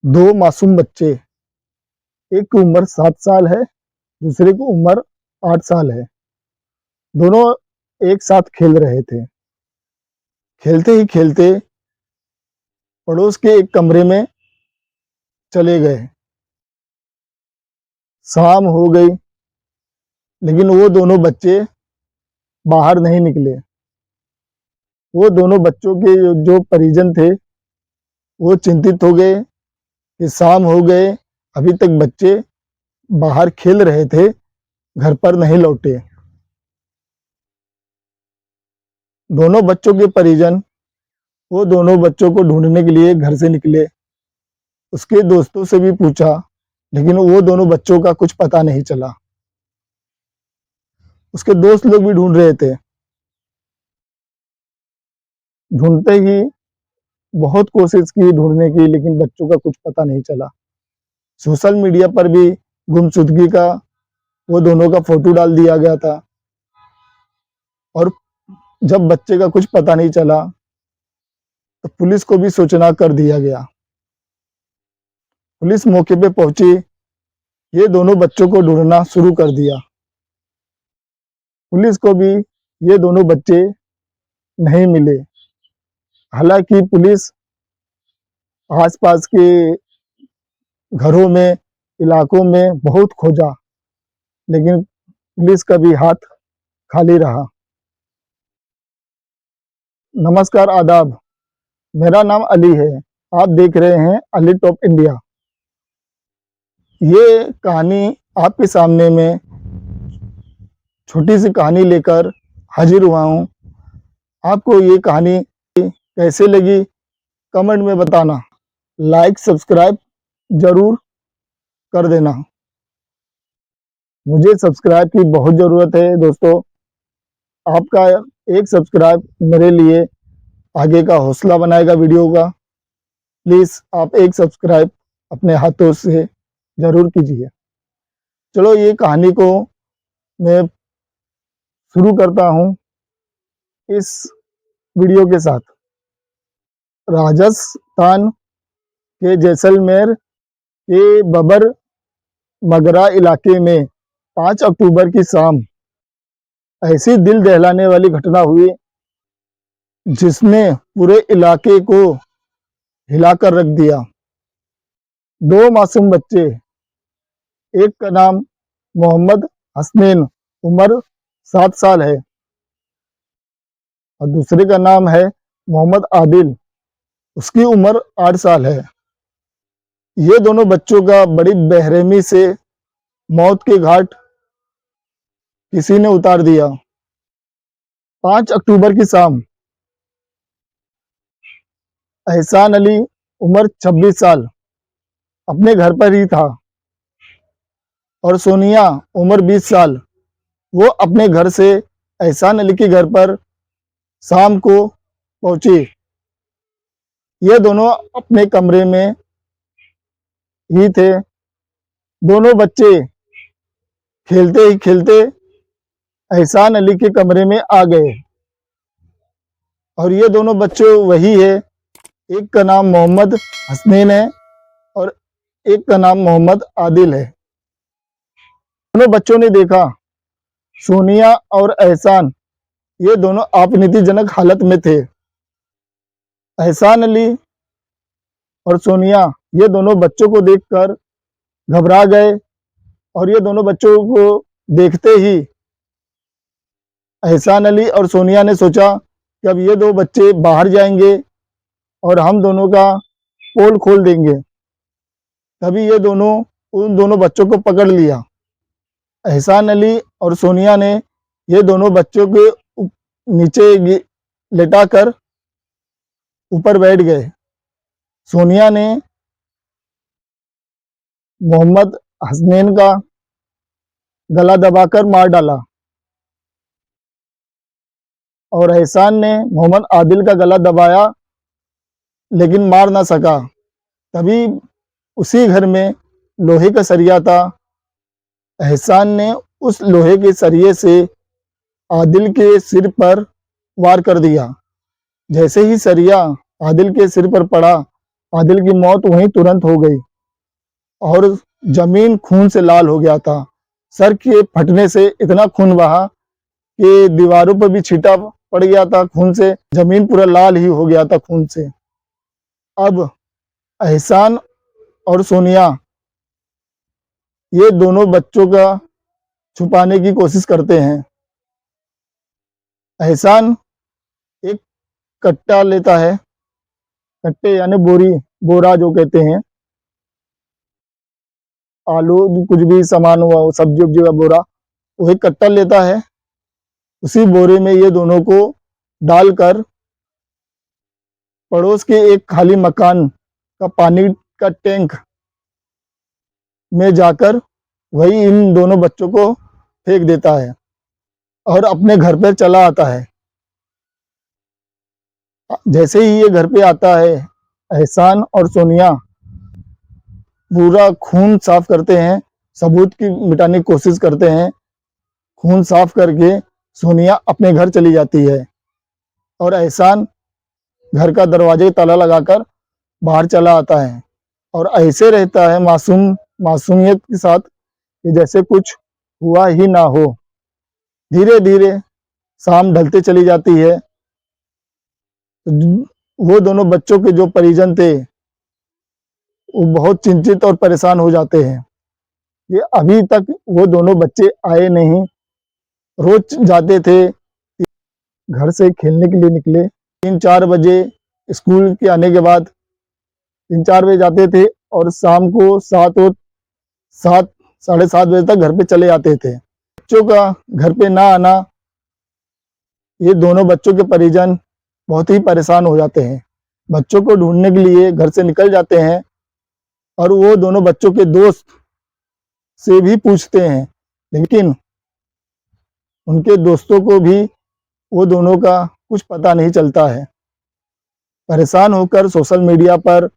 दो मासूम बच्चे, एक की उम्र 7 साल है, दूसरे की उम्र 8 साल है। दोनों एक साथ खेल रहे थे। खेलते ही खेलते पड़ोस के एक कमरे में चले गए। शाम हो गई, लेकिन वो दोनों बच्चे बाहर नहीं निकले। वो दोनों बच्चों के जो परिजन थे वो चिंतित हो गए कि शाम हो गए, अभी तक बच्चे बाहर खेल रहे थे, घर पर नहीं लौटे। दोनों बच्चों के परिजन वो दोनों बच्चों को ढूंढने के लिए घर से निकले। उसके दोस्तों से भी पूछा, लेकिन वो दोनों बच्चों का कुछ पता नहीं चला। उसके दोस्त लोग भी ढूंढ रहे थे। ढूंढते ही बहुत कोशिश की ढूंढने की, लेकिन बच्चों का कुछ पता नहीं चला। सोशल मीडिया पर भी गुमशुदगी का वो दोनों का फोटो डाल दिया गया था। और जब बच्चे का कुछ पता नहीं चला तो पुलिस को भी सूचना कर दिया गया। पुलिस मौके पे पहुंची, ये दोनों बच्चों को ढूंढना शुरू कर दिया। पुलिस को भी ये दोनों बच्चे नहीं मिले। हालांकि पुलिस आसपास के घरों में, इलाकों में बहुत खोजा, लेकिन पुलिस का भी हाथ खाली रहा। नमस्कार, आदाब। मेरा नाम अली है। आप देख रहे हैं अली टॉप इंडिया। ये कहानी आपके सामने में छोटी सी कहानी लेकर हाजिर हुआ हूँ। आपको ये कहानी कैसे लगी कमेंट में बताना। लाइक सब्सक्राइब जरूर कर देना। मुझे सब्सक्राइब की बहुत ज़रूरत है दोस्तों। आपका एक सब्सक्राइब मेरे लिए आगे का हौसला बनाएगा वीडियो का। प्लीज़ आप एक सब्सक्राइब अपने हाथों से ज़रूर कीजिए। चलो ये कहानी को मैं शुरू करता हूँ इस वीडियो के साथ। राजस्थान के जैसलमेर के बबर मगरा इलाके में 5 अक्टूबर की शाम ऐसी दिल दहलाने वाली घटना हुई जिसने पूरे इलाके को हिलाकर रख दिया। दो मासूम बच्चे, एक का नाम मोहम्मद हसनैन, उम्र 7 साल है, और दूसरे का नाम है मोहम्मद आदिल, उसकी उम्र 8 साल है। ये दोनों बच्चों का बड़ी बेरहमी से मौत के घाट किसी ने उतार दिया। 5 अक्टूबर की शाम एहसान अली, उम्र 26 साल, अपने घर पर ही था, और सोनिया, उम्र 20 साल, वो अपने घर से एहसान अली के घर पर शाम को पहुंची। ये दोनों अपने कमरे में ही थे। दोनों बच्चे खेलते ही खेलते एहसान अली के कमरे में आ गए। और ये दोनों बच्चे वही है, एक का नाम मोहम्मद हसनैन है और एक का नाम मोहम्मद आदिल है। दोनों बच्चों ने देखा सोनिया और एहसान ये दोनों आपत्तिजनक हालत में थे। एहसान अली और सोनिया ये दोनों बच्चों को देखकर घबरा गए, और ये दोनों बच्चों को देखते ही एहसान अली और सोनिया ने सोचा कि अब ये दो बच्चे बाहर जाएंगे और हम दोनों का पोल खोल देंगे। तभी ये दोनों उन दोनों बच्चों को पकड़ लिया। एहसान अली और सोनिया ने ये दोनों बच्चों के नीचे लेटाकर ऊपर बैठ गए। सोनिया ने मोहम्मद हसनैन का गला दबाकर मार डाला, और एहसान ने मोहम्मद आदिल का गला दबाया, लेकिन मार ना सका। तभी उसी घर में लोहे का सरिया था। एहसान ने उस लोहे के सरिये से आदिल के सिर पर वार कर दिया। जैसे ही सरिया आदिल के सिर पर पड़ा, आदिल की मौत वहीं तुरंत हो गई और जमीन खून से लाल हो गया था। सर के फटने से इतना खून बहा कि दीवारों पर भी छींटा पड़ गया था खून से, जमीन पूरा लाल ही हो गया था खून से। अब एहसान और सोनिया ये दोनों बच्चों का छुपाने की कोशिश करते हैं। एहसान एक कट्टा लेता है, कट्टे यानी बोरी, बोरा जो कहते हैं, आलू कुछ भी सामान हुआ, सब्जी उब्जी का बोरा, वो एक कट्टा लेता है। उसी बोरे में ये दोनों को डालकर पड़ोस के एक खाली मकान का पानी का टैंक में जाकर वही इन दोनों बच्चों को फेंक देता है और अपने घर पर चला आता है। जैसे ही ये घर पे आता है, एहसान और सोनिया पूरा खून साफ करते हैं, सबूत की मिटाने की कोशिश करते हैं। खून साफ करके सोनिया अपने घर चली जाती है और एहसान घर का दरवाजे ताला लगाकर बाहर चला आता है और ऐसे रहता है मासूमियत के साथ कि जैसे कुछ हुआ ही ना हो। धीरे धीरे शाम ढलते चली जाती है। वो दोनों बच्चों के जो परिजन थे वो बहुत चिंतित और परेशान हो जाते हैं। ये अभी तक वो दोनों बच्चे आए नहीं। रोज जाते थे, घर से खेलने के लिए निकले, 3-4 बजे स्कूल के आने के बाद 3-4 बजे जाते थे और शाम को 7 साढ़े 7 बजे तक घर पे चले आते थे। बच्चों का घर पे ना आना, ये दोनों बच्चों के परिजन बहुत ही परेशान हो जाते हैं। बच्चों को ढूंढने के लिए घर से निकल जाते हैं और वो दोनों बच्चों के दोस्त से भी पूछते हैं, लेकिन उनके दोस्तों को भी वो दोनों का कुछ पता नहीं चलता है। परेशान होकर सोशल मीडिया पर